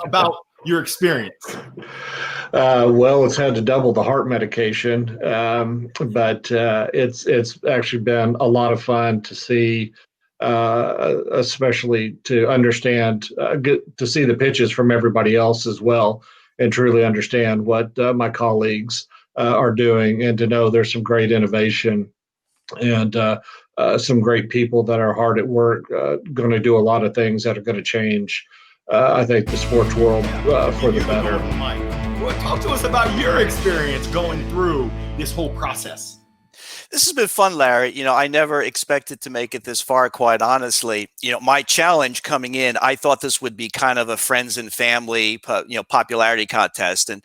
about your experience? Well, it's had to double the heart medication, but it's actually been a lot of fun to see, especially to understand, to see the pitches from everybody else as well, and truly understand what my colleagues are doing, and to know there's some great innovation and some great people that are hard at work, going to do a lot of things that are going to change, I think, the sports world for the better. Well, talk to us about your experience going through this whole process. This has been fun, Larry. I never expected to make it this far, quite honestly. My challenge coming in, I thought this would be kind of a friends and family, popularity contest. And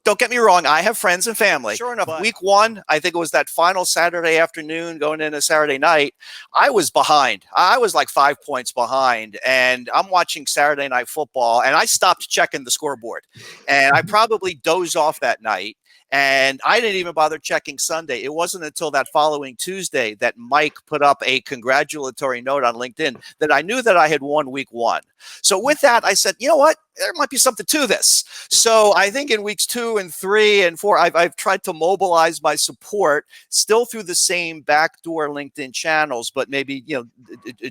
don't get me wrong, I have friends and family. Sure enough, week one, I think it was that final Saturday afternoon going into Saturday night, I was behind. I was like 5 points behind, and I'm watching Saturday Night Football, and I stopped checking the scoreboard. And I probably dozed off that night. And I didn't even bother checking Sunday. It wasn't until that following Tuesday that Mike put up a congratulatory note on LinkedIn that I knew that I had won week one. So with that, I said, you know what? There might be something to this. So I think in weeks 2 and 3 and 4, I've tried to mobilize my support still through the same backdoor LinkedIn channels, but maybe,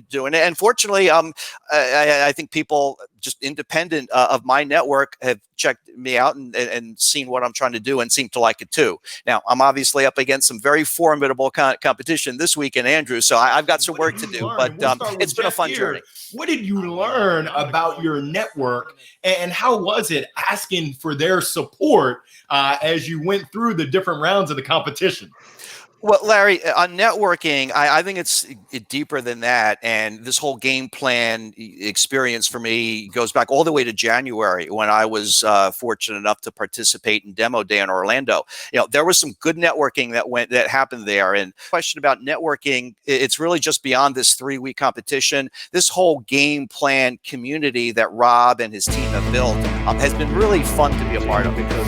doing it. And fortunately, I think people just independent of my network have checked me out and seen what I'm trying to do and seem to like it too. Now, I'm obviously up against some very formidable competition this weekend, Andrew, so I've got some work to do, but it's been a fun journey. What did you learn about your network, and how was it asking for their support as you went through the different rounds of the competition? Well, Larry, on networking, I think it's deeper than that. And this whole game plan experience for me goes back all the way to January when I was fortunate enough to participate in Demo Day in Orlando. There was some good networking that happened there. And question about networking, it's really just beyond this 3-week competition. This whole game plan community that Rob and his team have built has been really fun to be a part of. Because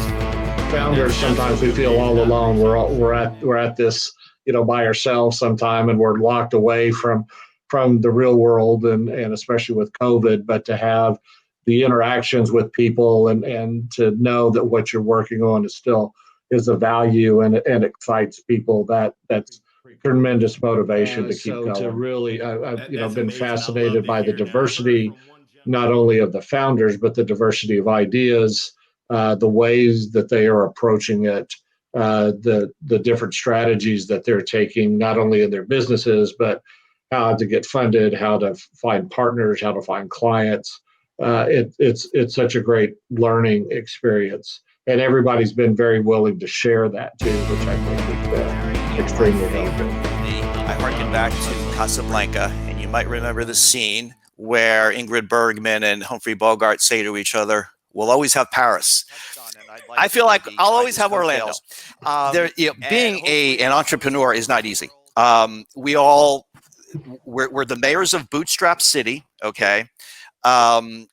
founders, sometimes we feel all alone. We're at this, by ourselves sometime, and we're locked away from the real world, and especially with COVID. But to have the interactions with people and to know that what you're working on is a value and excites people, that's tremendous motivation to keep going. To really, I've been fascinated by the diversity, not only of the founders, but the diversity of ideas. The ways that they are approaching it, the different strategies that they're taking, not only in their businesses, but how to get funded, how to find partners, how to find clients. It's such a great learning experience, and everybody's been very willing to share that too, which I think is extremely helpful. I harken back to Casablanca, and you might remember the scene where Ingrid Bergman and Humphrey Bogart say to each other, "We'll always have Paris." I feel like I'll always have Orlando. Being an entrepreneur is not easy. We're the mayors of Bootstrap City. Okay.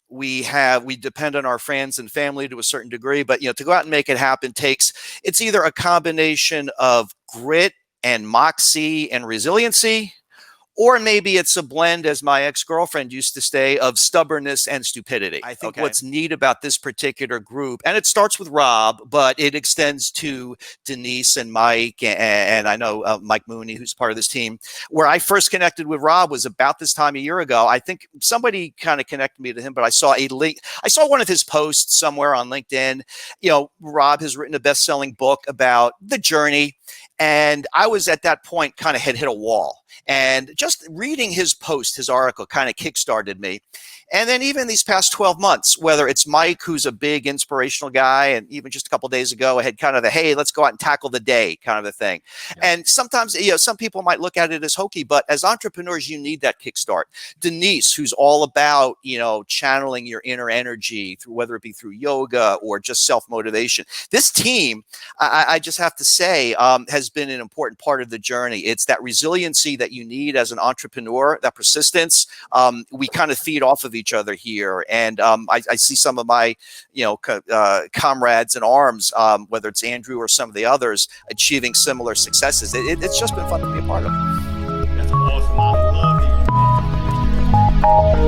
We depend on our friends and family to a certain degree, but to go out and make it happen it's either a combination of grit and moxie and resiliency, or maybe it's a blend, as my ex-girlfriend used to say, of stubbornness and stupidity. I think what's neat about this particular group, and it starts with Rob, but it extends to Denise and Mike, and I know Mike Mooney, who's part of this team. Where I first connected with Rob was about this time a year ago. I think somebody kind of connected me to him, but I saw a link. I saw one of his posts somewhere on LinkedIn. Rob has written a best-selling book about the journey, and I was at that point kind of had hit a wall. And just reading his post, his article, kind of kickstarted me. And then even these past 12 months, whether it's Mike, who's a big inspirational guy, and even just a couple of days ago, I had kind of the, hey, let's go out and tackle the day kind of a thing. Yeah. And sometimes, some people might look at it as hokey, but as entrepreneurs, you need that kickstart. Denise, who's all about, channeling your inner energy through, whether it be through yoga or just self-motivation. This team, I just have to say, has been an important part of the journey. It's that resiliency that you need as an entrepreneur, that persistence. We kind of feed off of each other here. And I see some of my, comrades in arms, whether it's Andrew or some of the others, achieving similar successes. It's just been fun to be a part of. That's awesome. I love it.